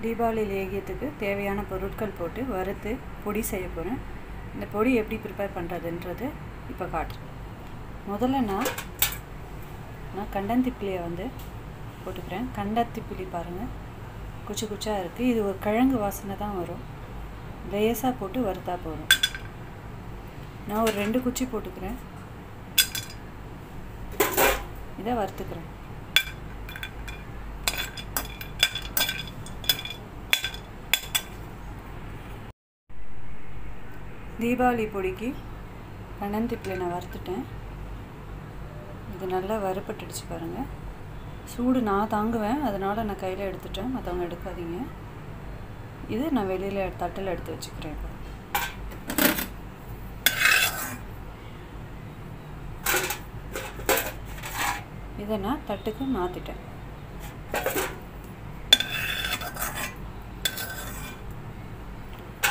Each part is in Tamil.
தீபாவளி லேகியத்துக்கு தேவையான பொருட்கள் போட்டு வறுத்து பொடி செய்ய போகிறேன். இந்த பொடி எப்படி ப்ரிப்பேர் பண்ணுறதுன்றது இப்போ காட்டுறேன். முதல்ல நான் கண்டந்திப்பிலியை போட்டுக்கிறேன். கண்டத்திப்பிலி பாருங்கள், குச்சி குச்சாக இருக்குது. இது ஒரு கிழங்கு வாசனை தான் வரும். லேசாக போட்டு வறுத்தா போதும். நான் ஒரு 2 குச்சி போட்டுக்கிறேன். இதை வறுத்துக்கிறேன். தீபாவளி பொடிக்கு கண்டந்திப்பிலியை நான் வறுத்துட்டேன். இது நல்லா வறுப்பட்டுடுச்சு பாருங்கள். சூடு நான் தாங்குவேன், அதனால் நான் கையில் எடுத்துட்டேன், மற்றவங்க எடுக்காதீங்க. இது நான் வெளியில் தட்டில் எடுத்து வச்சுக்கிறேன். இப்போ இதை நான் தட்டுக்கு மாற்றிட்டேன்.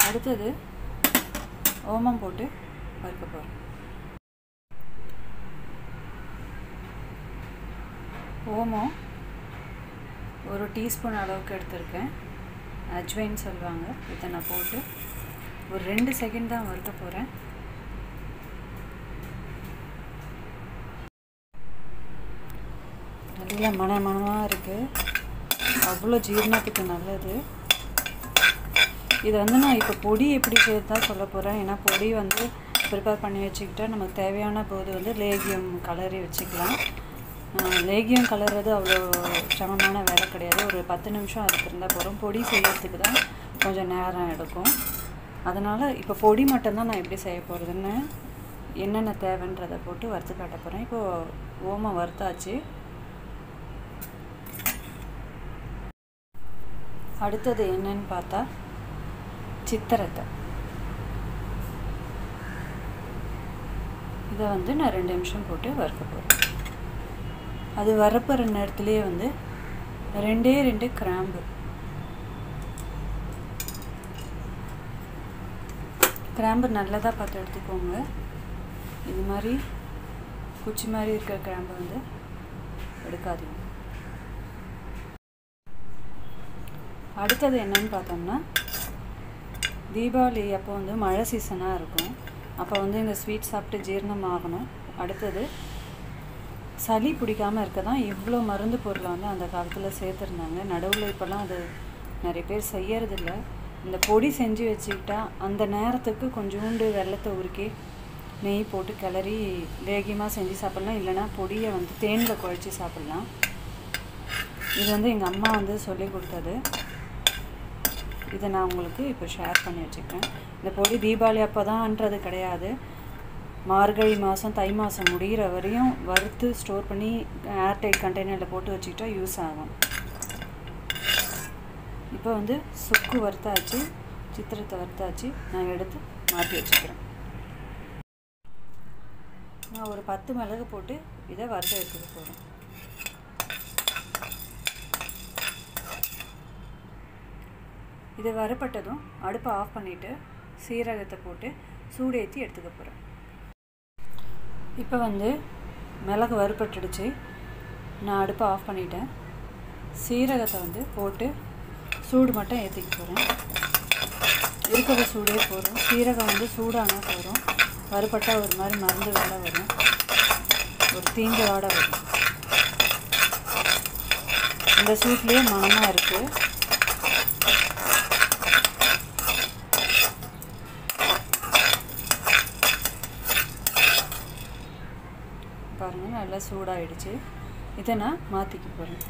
அடுத்தது ஓமம் போட்டு வறுக்க போகிறேன். ஓமம் ஒரு டீஸ்பூன் அளவுக்கு எடுத்திருக்கேன். அஜ்வைன் சொல்லுவாங்க. இதை நான் போட்டு ஒரு 2 செகண்ட் தான் வறுக்க போகிறேன். நல்ல மணமாக இருக்குது. அவ்வளோ ஜீரணத்துக்கு நல்லது. இதை நான் இப்போ பொடி எப்படி செய்யறதா சொல்ல போகிறேன். ஏன்னா பொடி ப்ரிப்பேர் பண்ணி வச்சுக்கிட்டா நமக்கு தேவையான போது லேகியம் கலரி வச்சுக்கலாம். லேகியம் கலர்றது அவ்வளோ சிரமமான வேலை கிடையாது. ஒரு 10 நிமிஷம் அதுக்கு இருந்தால் போகிறோம். பொடி செய்யறதுக்கு தான் கொஞ்சம் நேரம் எடுக்கும். அதனால் இப்போ பொடி மட்டும்தான் நான் எப்படி செய்ய போகிறதுன்னு என்னென்ன தேவைன்றதை போட்டு வறுத்து காட்ட போகிறேன். இப்போது ஓமம் வறுத்தாச்சு. அடுத்தது என்னன்னு பார்த்தா சித்திரத்தை. இதை நான் 2 நிமிஷம் போட்டு வறுக்க போகிறேன். அது வறுப்புற நேரத்துலேயே 2 கிராம்பு. கிராம்பு நல்லதாக பார்த்து எடுத்துக்கோங்க. இது மாதிரி குச்சி மாதிரி இருக்கிற கிராம்பு எடுக்காதீங்க. அடுத்தது என்னன்னு பார்த்தோம்னா, தீபாவளி அப்போ மழை சீசனாக இருக்கும். அப்போ இந்த ஸ்வீட் சாப்பிட்டு ஜீரணம் ஆகணும். அடுத்தது சளி பிடிக்காமல் இருக்க தான் இவ்வளோ மருந்து பொருளை அந்த காலத்தில் சேர்த்துருந்தாங்க. நடுவில் இப்போல்லாம் அது நிறைய பேர் செய்யறதில்ல. இந்த பொடி செஞ்சு வச்சுக்கிட்டா அந்த நேரத்துக்கு கொஞ்சோண்டு வெல்லத்தை உருக்கி நெய் போட்டு கிளறி லேகியமாக செஞ்சு சாப்பிட்லாம். இல்லைனா பொடியை தேனில் குழச்சி சாப்பிட்லாம். இது எங்கள் அம்மா சொல்லி கொடுத்தது. இதை நான் உங்களுக்கு இப்போ ஷேர் பண்ணி வச்சுக்கிறேன். இந்த பொடி தீபாவளி அப்போ தான்ன்றது கிடையாது. மார்கழி மாதம், தை மாதம் முடிகிற வரையும் வறுத்து ஸ்டோர் பண்ணி ஏர்டைட் கண்டெய்னரில் போட்டு வச்சுக்கிட்டா யூஸ் ஆகும். இப்போ சுக்கு வறுத்தாச்சு, சித்திரத்தை வறுத்தாச்சு. நான் எடுத்து மாற்றி வச்சுக்கிறேன். நான் ஒரு 10 மிளகு போட்டு இதை வறுத்து எடுத்துக்க போகிறேன். இதை வறுப்பட்டதும் அடுப்பை ஆஃப் பண்ணிவிட்டு சீரகத்தை போட்டு சூடேற்றி எடுத்துக்க போகிறேன். இப்போ மிளகு வறுப்பட்டுடுச்சு. நான் அடுப்பை ஆஃப் பண்ணிட்டேன். சீரகத்தை போட்டு சூடு மட்டும் ஏற்றிக்க போகிறேன். இருக்கிற சூடே போதும். சீரகம் சூடானால் போதும். வறுப்பட்டால் ஒரு மாதிரி மருந்து வாடை வரும், ஒரு தீஞ்ச வாடை வரும். இந்த சூட்லேயே மணமாக இருக்குது. பாருங்கள், நல்லா சூடாகிடுச்சு. இதை நான் மாற்றிக்க போகிறேன்.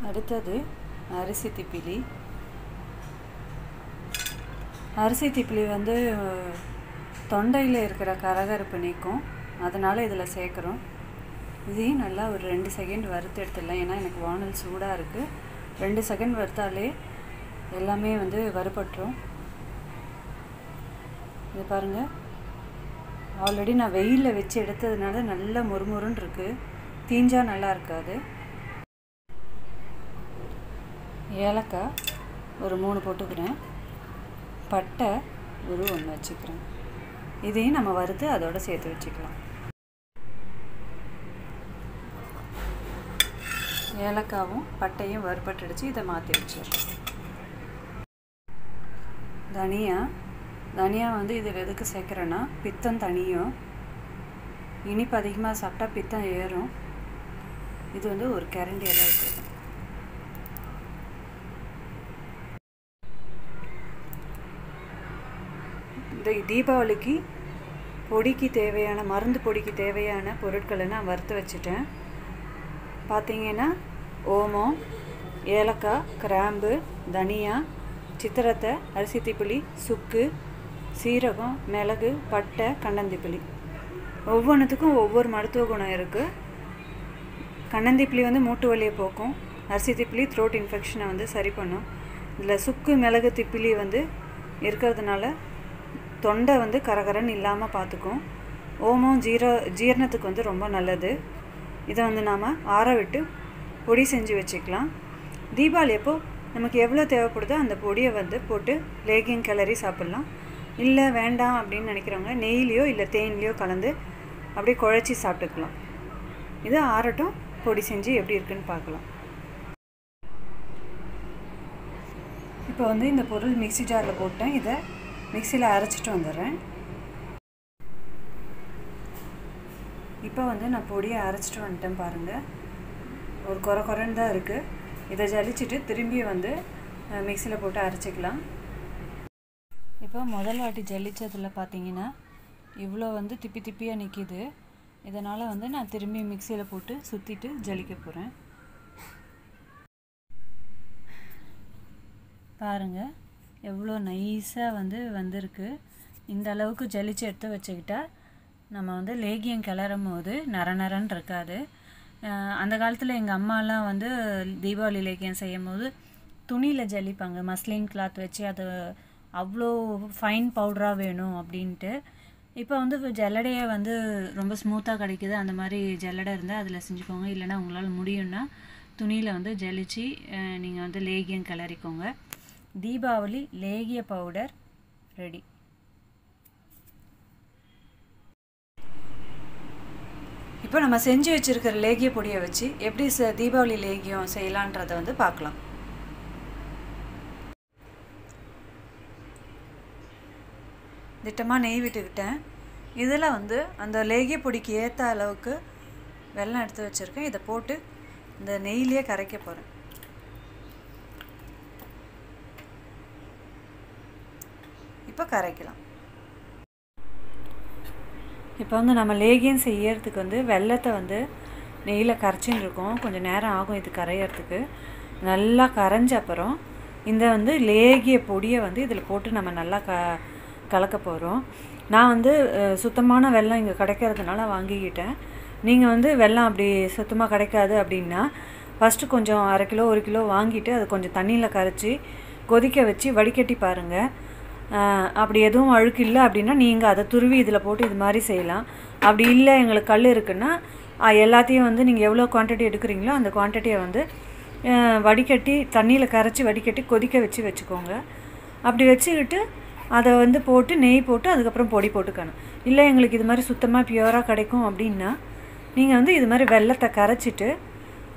அடுத்தது அரிசி திப்பிலி. அரிசி திப்பிலி தொண்டையில் இருக்கிற கரகரப்பு நீக்கும். அதனால் இதில் சேர்க்குறோம். இதையும் நல்லா ஒரு 2 செகண்ட் வறுத்து எடுத்துடலாம். ஏன்னா எனக்கு வானல் சூடாக இருக்குது. 2 செகண்ட் வறுத்தாலே எல்லாமே வறுபட்டுரும். இது பாருங்கள், ஆல்ரெடி நான் வெயிலில் வச்சு எடுத்ததுனால நல்லா மொறுமொறுன்னு இருக்குது. தீஞ்சா நல்லா இருக்காது. ஏலக்காய் ஒரு 3 போட்டுக்கிறேன். பட்டை ஒரு 1 வச்சுக்கிறேன். இதையும் நம்ம வறுத்து அதோடு சேர்த்து வச்சுக்கலாம். ஏலக்காவும் பட்டையும் வறுபட்டுடுச்சு. இதை மாற்றி வச்சிடுறேன். தனியா வந்து இதில் எதுக்கு சேர்க்குறேன்னா பித்தம் தனியும், இனிப்பு அதிகமாக சாப்பிட்டா பித்தம் ஏறும். இது வந்து ஒரு கரண்டி அளவுக்கு. இந்த தீபாவளிக்கு பொடிக்கு தேவையான மருந்து பொடிக்கு தேவையான பொருட்களை நான் வறுத்து வச்சுட்டேன். பார்த்தீங்கன்னா ஓமம், ஏலக்காய், கிராம்பு, தனியா, சித்திரத்தை, அரிசி திப்பிலி, சுக்கு, சீரகம், மிளகு, பட்டை, கண்டந்திப்பிலி. ஒவ்வொன்றுத்துக்கும் ஒவ்வொரு மருத்துவ குணம் இருக்குது. கண்டந்திப்பிலி வந்து மூட்டு வலியை போக்கும். அரிசி திப்பிலி த்ரோட் இன்ஃபெக்ஷனை வந்து சரி பண்ணும். இதில் சுக்கு, மிளகு, திப்பிலி வந்து இருக்கிறதுனால தொண்டை வந்து கரகரன்னு இல்லாமல் பார்த்துக்கும். ஓமம் ஜீரணத்துக்கு வந்து ரொம்ப நல்லது. இதை வந்து நாம் ஆற விட்டு பொடி செஞ்சு வச்சுக்கலாம். தீபாவளி அப்போ நமக்கு எவ்வளோ தேவைப்படுதோ அந்த பொடியை வந்து போட்டு லேகியம் கிளறி சாப்பிட்லாம். இல்லை வேண்டாம் அப்படின்னு நினைக்கிறவங்க நெய்லியோ இல்லை தேன்லேயோ கலந்து அப்படியே குழச்சி சாப்பிட்டுக்கலாம். இது ஆறட்டும், பொடி செஞ்சு எப்படி இருக்குன்னு பார்க்கலாம். இப்போ வந்து இந்த பொருள் மிக்ஸி ஜாரில் போட்டேன். இதை மிக்ஸியில் அரைச்சிட்டு வந்துடுறேன். இப்போ வந்து நான் பொடியை அரைச்சிட்டு வந்துட்டேன் பாருங்கள். ஒரு குறைன்னு தான் இருக்குது. இதை ஜலிச்சுட்டு திரும்பி வந்து மிக்ஸியில் போட்டு அரைச்சிக்கலாம். இப்போ முதல் வாட்டி ஜல்லிச்சதில் பார்த்தீங்கன்னா இவ்வளோ வந்து திப்பி திப்பியாக நிற்கிது. இதனால் வந்து நான் திரும்பி மிக்ஸியில் போட்டு சுற்றிட்டு ஜலிக்க போகிறேன். பாருங்கள் எவ்வளோ நைஸாக வந்து வந்திருக்கு. இந்த அளவுக்கு ஜலிச்சு எடுத்து வச்சுக்கிட்டா நம்ம வந்து லேகியம் கிளறும் போது நரன்னு இருக்காது. அந்த காலத்தில் எங்கள் அம்மாலாம் வந்து தீபாவளி லேகியம் செய்யும் போது துணியில் ஜல்லிப்பாங்க, மஸ்லின் கிளாத் வச்சு. அது அவ்வளோ ஃபைன் பவுடராக வேணும் அப்படின்ட்டு. இப்போ வந்து ஜல்லடையை வந்து ரொம்ப ஸ்மூத்தாக கிடைக்குது. அந்த மாதிரி ஜல்லடை இருந்தால் அதில் செஞ்சுக்கோங்க. இல்லைனா உங்களால் முடியும்னா துணியில் வந்து ஜலிச்சு நீங்கள் வந்து லேகியம் கிளறிக்கோங்க. தீபாவளி லேகிய பவுடர் ரெடி. இப்போ நம்ம செஞ்சு வச்சுருக்கிற லேகிய பொடியை வச்சு எப்படி தீபாவளி லேகியம் செய்யலான்றதை வந்து பார்க்கலாம். திட்டமாக நெய் விட்டுக்கிட்டேன். இதில் வந்து அந்த லேகிய பொடிக்கு ஏற்ற அளவுக்கு வெல்லம் எடுத்து வச்சுருக்கேன். இதை போட்டு இந்த நெய்லேயே கரைக்க போகிறேன். இப்போ கரைக்கலாம். இப்போ வந்து நம்ம லேகியம் செய்யறதுக்கு வந்து வெல்லத்தை வந்து நெய்யில் கரைச்சின்னு இருக்கோம். கொஞ்சம் நேரம் ஆகும் இது கரையிறதுக்கு. நல்லா கரைஞ்ச அப்புறம் இந்த வந்து லேகிய பொடியை வந்து இதில் போட்டு நம்ம நல்லா கலக்க போகிறோம். நான் வந்து சுத்தமான வெல்லம் இங்கே கிடைக்கிறதுனால வாங்கிக்கிட்டேன். நீங்கள் வந்து வெல்லம் அப்படி சுத்தமாக கிடைக்காது அப்படின்னா ஃபஸ்ட்டு கொஞ்சம் 1/2 கிலோ 1 கிலோ வாங்கிட்டு அதை கொஞ்சம் தண்ணியில் கரைச்சி கொதிக்க வச்சு வடிகட்டி பாருங்கள். அப்படி எதுவும் அழுக்கு இல்லை அப்படின்னா நீங்கள் அதை துருவி இதில் போட்டு இது மாதிரி செய்யலாம். அப்படி இல்லை எங்களுக்கு கல் இருக்குன்னா எல்லாத்தையும் வந்து நீங்கள் எவ்வளோ குவான்டிட்டி எடுக்கிறீங்களோ அந்த குவான்டிட்டியை வந்து வடிகட்டி தண்ணியில் கரைச்சி வடிகட்டி கொதிக்க வச்சு வச்சுக்கோங்க. அப்படி வச்சுக்கிட்டு அதை வந்து போட்டு நெய் போட்டு அதுக்கப்புறம் பொடி போட்டுக்கணும். இல்லை எங்களுக்கு இது மாதிரி சுத்தமாக பியூராக கிடைக்கும் அப்படின்னா நீங்கள் வந்து இது மாதிரி வெல்லத்தை கரைச்சிட்டு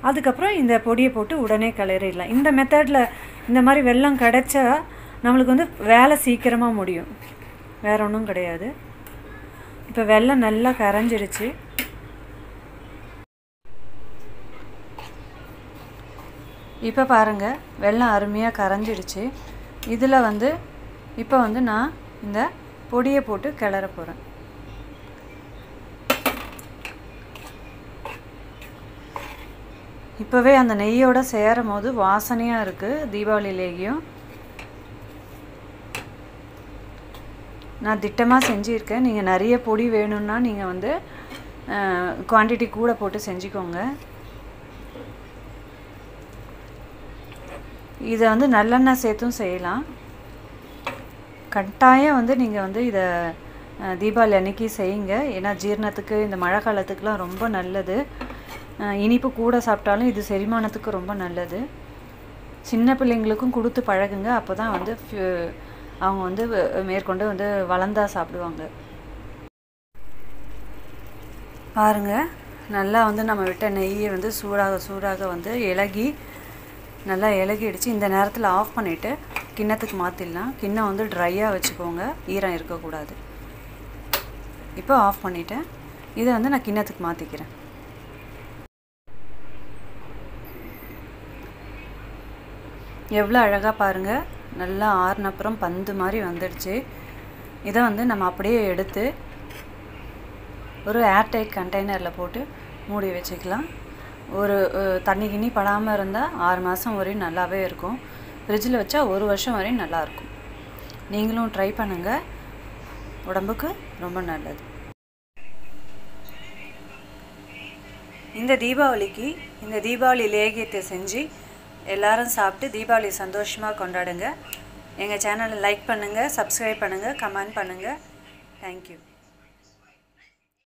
அதுக்கப்புறம் இந்த பொடியை போட்டு உடனே கிளறிடலாம். இந்த மெத்தடில் இந்த மாதிரி வெல்லம் கிடைச்சா நம்மளுக்கு வந்து வேலை சீக்கிரமாக முடியும். வேறு ஒன்றும் கிடையாது. இப்போ வெல்லம் நல்லா கரைஞ்சிடுச்சு. இப்போ பாருங்கள் வெல்லம் அருமையாக கரைஞ்சிடுச்சு. இதில் வந்து இப்போ வந்து நான் இந்த பொடியை போட்டு கிளற போகிறேன். இப்போவே அந்த நெய்யோடு சேரும் போது வாசனையாக இருக்குது தீபாவளி லேகியம். நான் திட்டமாக செஞ்சுருக்கேன். நீங்கள் நிறைய பொடி வேணும்னா நீங்கள் வந்து குவான்டிட்டி கூட போட்டு செஞ்சுக்கோங்க. இதை வந்து நல்லெண்ணெய் சேர்த்தும் செய்யலாம். கட்டாயம் வந்து நீங்கள் வந்து இதை தீபாவளி அன்னைக்கு செய்யுங்க. ஏன்னா ஜீரணத்துக்கு இந்த மழை காலத்துக்குலாம் ரொம்ப நல்லது. இனிப்பு கூட சாப்பிட்டாலும் இது செரிமானத்துக்கு ரொம்ப நல்லது. சின்ன பிள்ளைங்களுக்கும் கொடுத்து பழகுங்க. அப்போ தான் வந்து அவங்க வந்து மேற்கொண்டு வந்து வளர்ந்தா சாப்பிடுவாங்க. பாருங்கள் நல்லா வந்து நம்ம விட்ட நெய்யை வந்து சூடாக வந்து நல்லா இலகிடுச்சு. இந்த நேரத்தில் ஆஃப் பண்ணிவிட்டு கிண்ணத்துக்கு மாற்றிடலாம். கிண்ணம் வந்து ட்ரையாக வச்சுக்கோங்க, ஈரம் இருக்கக்கூடாது. இப்போ ஆஃப் பண்ணிவிட்டேன். இதை வந்து நான் கிண்ணத்துக்கு மாற்றிக்கிறேன். எவ்வளோ அழகாக பாருங்கள், நல்லா ஆறுனப்புறம் பந்து மாதிரி வந்துடுச்சு. இதை வந்து நம்ம அப்படியே எடுத்து ஒரு ஏர்டைட் கண்டெய்னரில் போட்டு மூடி வச்சுக்கலாம். ஒரு தண்ணி கிண்ணி படாமல் இருந்தால் 6 மாதம் வரையும் நல்லாவே இருக்கும். ஃப்ரிட்ஜில் வச்சா 1 வருஷம் வரையும் நல்லாயிருக்கும். நீங்களும் ட்ரை பண்ணுங்கள், உடம்புக்கு ரொம்ப நல்லது. இந்த தீபாவளிக்கு இந்த தீபாவளி லேகியத்தை செஞ்சு எல்லாரும் சாப்பிட்டு தீபாவளி சந்தோஷமாக கொண்டாடுங்க. எங்கள் சேனலை லைக் பண்ணுங்கள், சப்ஸ்கிரைப் பண்ணுங்கள், கமெண்ட் பண்ணுங்கள். தேங்க்யூ.